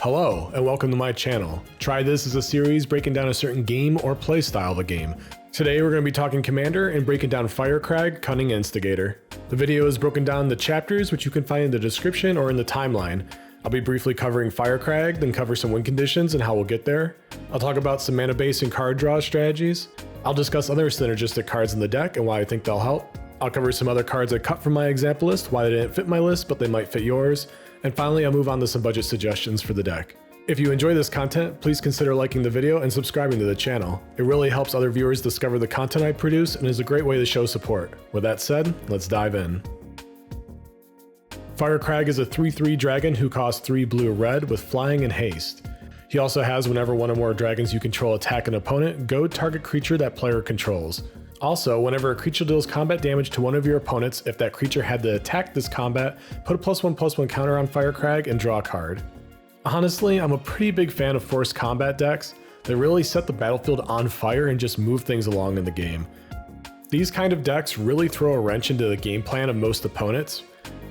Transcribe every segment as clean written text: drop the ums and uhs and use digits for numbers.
Hello, and welcome to my channel. Try This is a series breaking down a certain game or playstyle of a game. Today we're going to be talking Commander and breaking down Firkraag, Cunning Instigator. The video is broken down into chapters, which you can find in the description or in the timeline. I'll be briefly covering Firkraag, then cover some win conditions and how we'll get there. I'll talk about some mana base and card draw strategies. I'll discuss other synergistic cards in the deck and why I think they'll help. I'll cover some other cards I cut from my example list, why they didn't fit my list, but they might fit yours. And finally, I'll move on to some budget suggestions for the deck. If you enjoy this content, please consider liking the video and subscribing to the channel. It really helps other viewers discover the content I produce and is a great way to show support. With that said, let's dive in. Firkraag is a 3/3 dragon who costs 3 blue-red with flying and haste. He also has whenever one or more dragons you control attack an opponent, goad target creature that player controls. Also, whenever a creature deals combat damage to one of your opponents, if that creature had to attack this combat, put a +1/+1 counter on Firkraag and draw a card. Honestly, I'm a pretty big fan of forced combat decks that really set the battlefield on fire and just move things along in the game. These kind of decks really throw a wrench into the game plan of most opponents.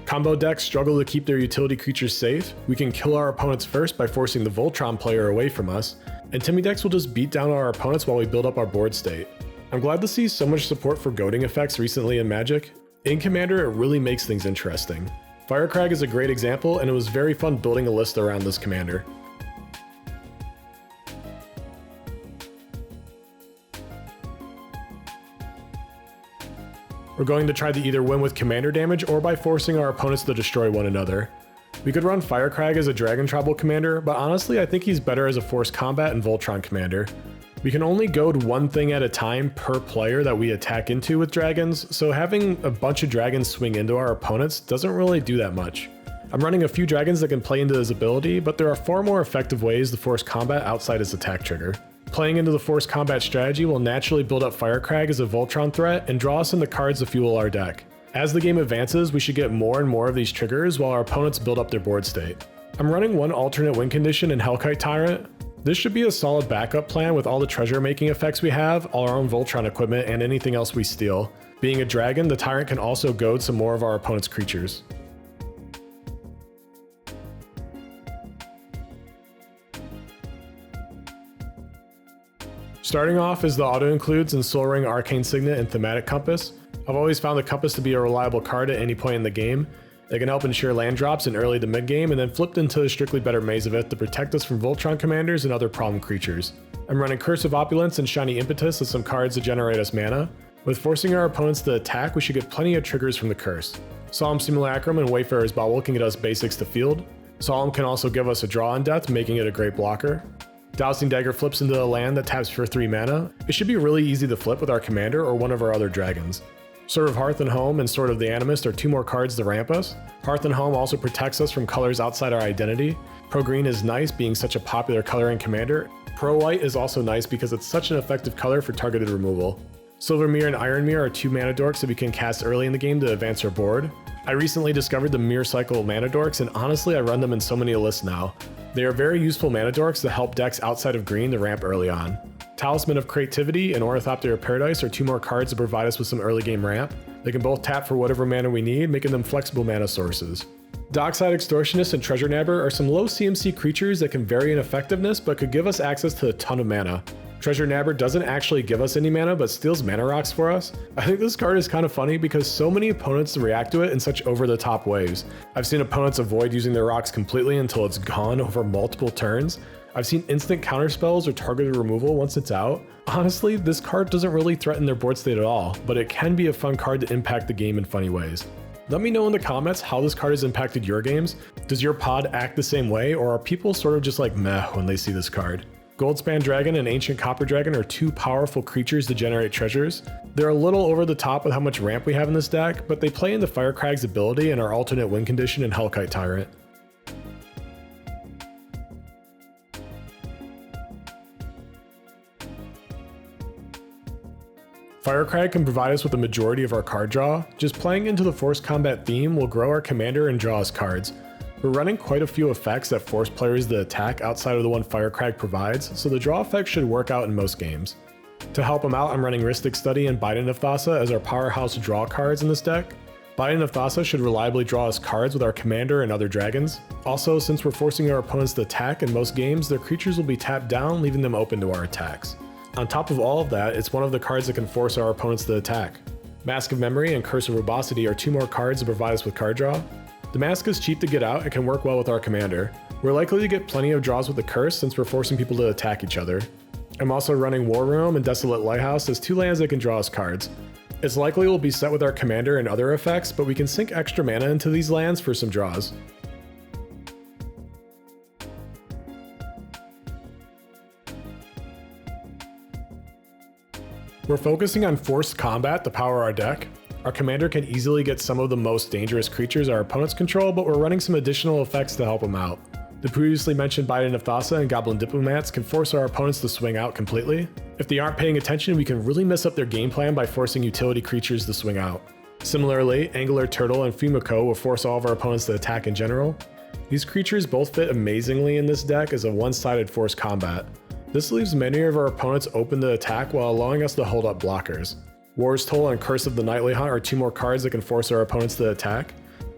Combo decks struggle to keep their utility creatures safe, we can kill our opponents first by forcing the Voltron player away from us, and Timmy decks will just beat down our opponents while we build up our board state. I'm glad to see so much support for goading effects recently in Magic. In Commander, it really makes things interesting. Firkraag is a great example, and it was very fun building a list around this commander. We're going to try to either win with commander damage or by forcing our opponents to destroy one another. We could run Firkraag as a Dragon Tribal commander, but honestly I think he's better as a forced combat and Voltron commander. We can only goad one thing at a time per player that we attack into with dragons, so having a bunch of dragons swing into our opponents doesn't really do that much. I'm running a few dragons that can play into his ability, but there are far more effective ways to force combat outside his attack trigger. Playing into the forced combat strategy will naturally build up Firkraag as a Voltron threat and draw us in the cards to fuel our deck. As the game advances, we should get more and more of these triggers while our opponents build up their board state. I'm running one alternate win condition in Hellkite Tyrant. This should be a solid backup plan with all the treasure making effects we have, all our own Voltron equipment, and anything else we steal. Being a dragon, the Tyrant can also goad some more of our opponent's creatures. Starting off is the auto-includes in Soul Ring, Arcane Signet, and Thematic Compass. I've always found the Compass to be a reliable card at any point in the game. It can help ensure land drops in early to mid game and then flipped into a strictly better Maze of It to protect us from Voltron commanders and other problem creatures. I'm running Curse of Opulence and Shiny Impetus as some cards that generate us mana. With forcing our opponents to attack, we should get plenty of triggers from the curse. Solemn Simulacrum and Wayfarer's Bauble can get us basics to field. Solemn can also give us a draw on death, making it a great blocker. Dousing Dagger flips into a land that taps for 3 mana. It should be really easy to flip with our commander or one of our other dragons. Sword of Hearth and Home and Sword of the Animist are 2 more cards to ramp us. Hearth and Home also protects us from colors outside our identity. Pro Green is nice being such a popular color in Commander. Pro White is also nice because it's such an effective color for targeted removal. Silver Mirror and Iron Mirror are 2 mana dorks that we can cast early in the game to advance our board. I recently discovered the Mirror Cycle mana dorks, and honestly I run them in so many lists now. They are very useful mana dorks that help decks outside of green to ramp early on. Talisman of Creativity and Ornithopter of Paradise are 2 more cards to provide us with some early game ramp. They can both tap for whatever mana we need, making them flexible mana sources. Dockside Extortionist and Treasure Nabber are some low CMC creatures that can vary in effectiveness but could give us access to a ton of mana. Treasure Nabber doesn't actually give us any mana but steals mana rocks for us. I think this card is kind of funny because so many opponents react to it in such over-the-top ways. I've seen opponents avoid using their rocks completely until it's gone over multiple turns. I've seen instant counterspells or targeted removal once it's out. Honestly, this card doesn't really threaten their board state at all, but it can be a fun card to impact the game in funny ways. Let me know in the comments how this card has impacted your games. Does your pod act the same way, or are people sort of just like meh when they see this card? Goldspan Dragon and Ancient Copper Dragon are 2 powerful creatures to generate treasures. They're a little over the top with how much ramp we have in this deck, but they play into Firkraag's ability and our alternate win condition in Hellkite Tyrant. Firkraag can provide us with the majority of our card draw. Just playing into the forced combat theme will grow our commander and draw us cards. We're running quite a few effects that force players to attack outside of the one Firkraag provides, so the draw effect should work out in most games. To help him out, I'm running Rhystic Study and Bident of Thassa as our powerhouse draw cards in this deck. Biden of Thassa should reliably draw us cards with our commander and other dragons. Also, since we're forcing our opponents to attack in most games, their creatures will be tapped down, leaving them open to our attacks. On top of all of that, it's one of the cards that can force our opponents to attack. Mask of Memory and Curse of Robustity are 2 more cards to provide us with card draw. The Mask is cheap to get out and can work well with our commander. We're likely to get plenty of draws with the Curse since we're forcing people to attack each other. I'm also running War Room and Desolate Lighthouse as 2 lands that can draw us cards. It's likely we'll be set with our commander and other effects, but we can sink extra mana into these lands for some draws. We're focusing on forced combat to power our deck. Our commander can easily get some of the most dangerous creatures our opponents control, but we're running some additional effects to help them out. The previously mentioned Biden of Thassa and Goblin Diplomats can force our opponents to swing out completely. If they aren't paying attention, we can really mess up their game plan by forcing utility creatures to swing out. Similarly, Angler Turtle and Fumiko will force all of our opponents to attack in general. These creatures both fit amazingly in this deck as a one-sided forced combat. This leaves many of our opponents open to attack while allowing us to hold up blockers. War's Toll and Curse of the Nightly Hunt are 2 more cards that can force our opponents to attack.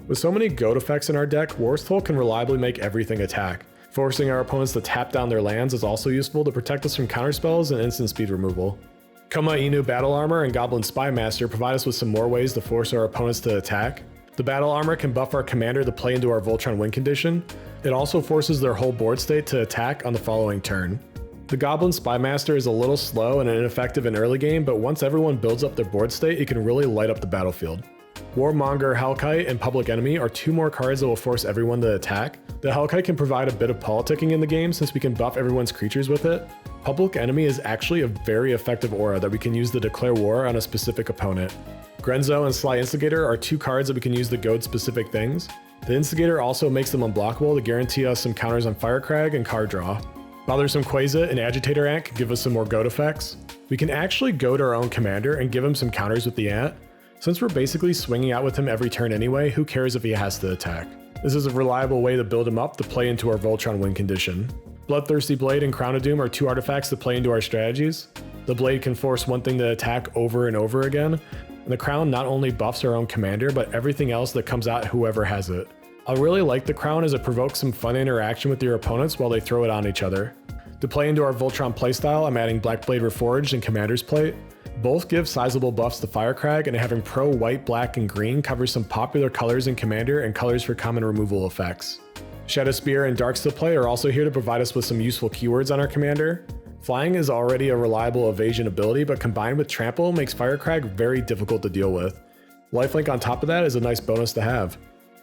With so many goat effects in our deck, War's Toll can reliably make everything attack. Forcing our opponents to tap down their lands is also useful to protect us from counterspells and instant speed removal. Koma Inu Battle Armor and Goblin Spy Master provide us with some more ways to force our opponents to attack. The Battle Armor can buff our commander to play into our Voltron win condition. It also forces their whole board state to attack on the following turn. The Goblin Spy Master is a little slow and ineffective in early game, but once everyone builds up their board state, it can really light up the battlefield. Warmonger Hellkite and Public Enemy are 2 more cards that will force everyone to attack. The Hellkite can provide a bit of politicking in the game since we can buff everyone's creatures with it. Public Enemy is actually a very effective aura that we can use to declare war on a specific opponent. Grenzo and Sly Instigator are 2 cards that we can use to goad specific things. The Instigator also makes them unblockable to guarantee us some counters on Firkraag and card draw. Bothersome Quasar and Agitator Ant can give us some more goad effects. We can actually goad our own commander and give him some counters with the Ant. Since we're basically swinging out with him every turn anyway, who cares if he has to attack? This is a reliable way to build him up to play into our Voltron win condition. Bloodthirsty Blade and Crown of Doom are 2 artifacts to play into our strategies. The Blade can force one thing to attack over and over again, and the Crown not only buffs our own commander, but everything else that comes at whoever has it. I really like the Crown as it provokes some fun interaction with your opponents while they throw it on each other. To play into our Voltron playstyle, I'm adding Blackblade Reforged and Commander's Plate. Both give sizable buffs to Firkraag, and having pro white, black, and green covers some popular colors in Commander and colors for common removal effects. Shadow Spear and Darksteel Play are also here to provide us with some useful keywords on our commander. Flying is already a reliable evasion ability, but combined with Trample makes Firkraag very difficult to deal with. Lifelink on top of that is a nice bonus to have.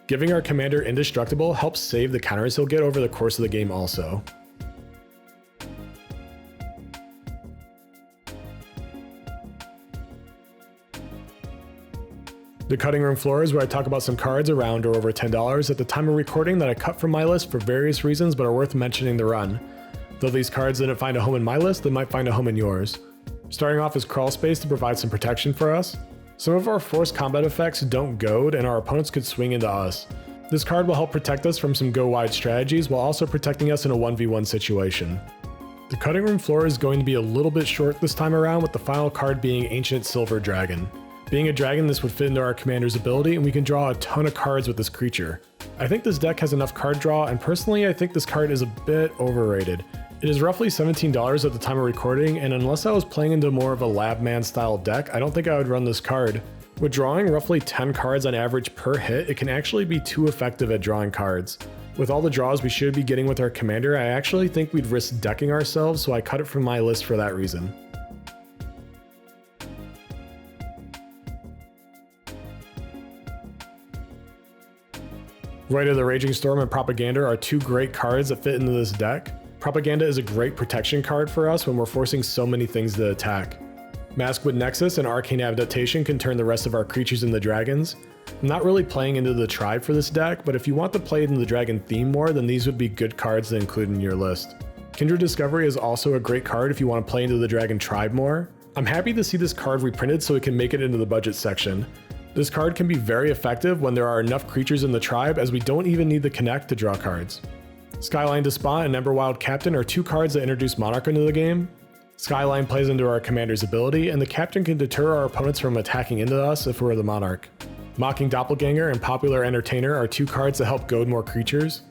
Giving our commander Indestructible helps save the counters he'll get over the course of the game also. The cutting room floor is where I talk about some cards around or over $10 at the time of recording that I cut from my list for various reasons but are worth mentioning to run. Though these cards didn't find a home in my list, they might find a home in yours. Starting off is Crawl Space to provide some protection for us. Some of our forced combat effects don't goad and our opponents could swing into us. This card will help protect us from some go wide strategies while also protecting us in a 1v1 situation. The cutting room floor is going to be a little bit short this time around, with the final card being Ancient Silver Dragon. Being a dragon, this would fit into our commander's ability, and we can draw a ton of cards with this creature. I think this deck has enough card draw, and personally I think this card is a bit overrated. It is roughly $17 at the time of recording, and unless I was playing into more of a Labman style deck, I don't think I would run this card. With drawing roughly 10 cards on average per hit, it can actually be too effective at drawing cards. With all the draws we should be getting with our commander, I actually think we'd risk decking ourselves, so I cut it from my list for that reason. Rite of the Raging Storm and Propaganda are 2 great cards that fit into this deck. Propaganda is a great protection card for us when we're forcing so many things to attack. Maskwood Nexus and Arcane Adaptation can turn the rest of our creatures into dragons. I'm not really playing into the tribe for this deck, but if you want to play into the dragon theme more, then these would be good cards to include in your list. Kindred Discovery is also a great card if you want to play into the dragon tribe more. I'm happy to see this card reprinted so it can make it into the budget section. This card can be very effective when there are enough creatures in the tribe, as we don't even need the connect to draw cards. Skyline Despot and Emberwild Captain are 2 cards that introduce Monarch into the game. Skyline plays into our commander's ability, and the Captain can deter our opponents from attacking into us if we're the Monarch. Mocking Doppelganger and Popular Entertainer are 2 cards that help goad more creatures.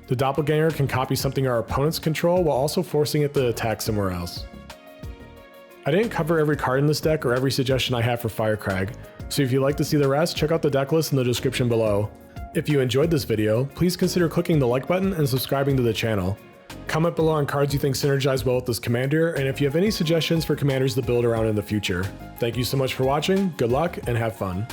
The Doppelganger can copy something our opponents control while also forcing it to attack somewhere else. I didn't cover every card in this deck or every suggestion I have for Firkraag, so if you'd like to see the rest, check out the deck list in the description below. If you enjoyed this video, please consider clicking the like button and subscribing to the channel. Comment below on cards you think synergize well with this commander, and if you have any suggestions for commanders to build around in the future. Thank you so much for watching, good luck, and have fun.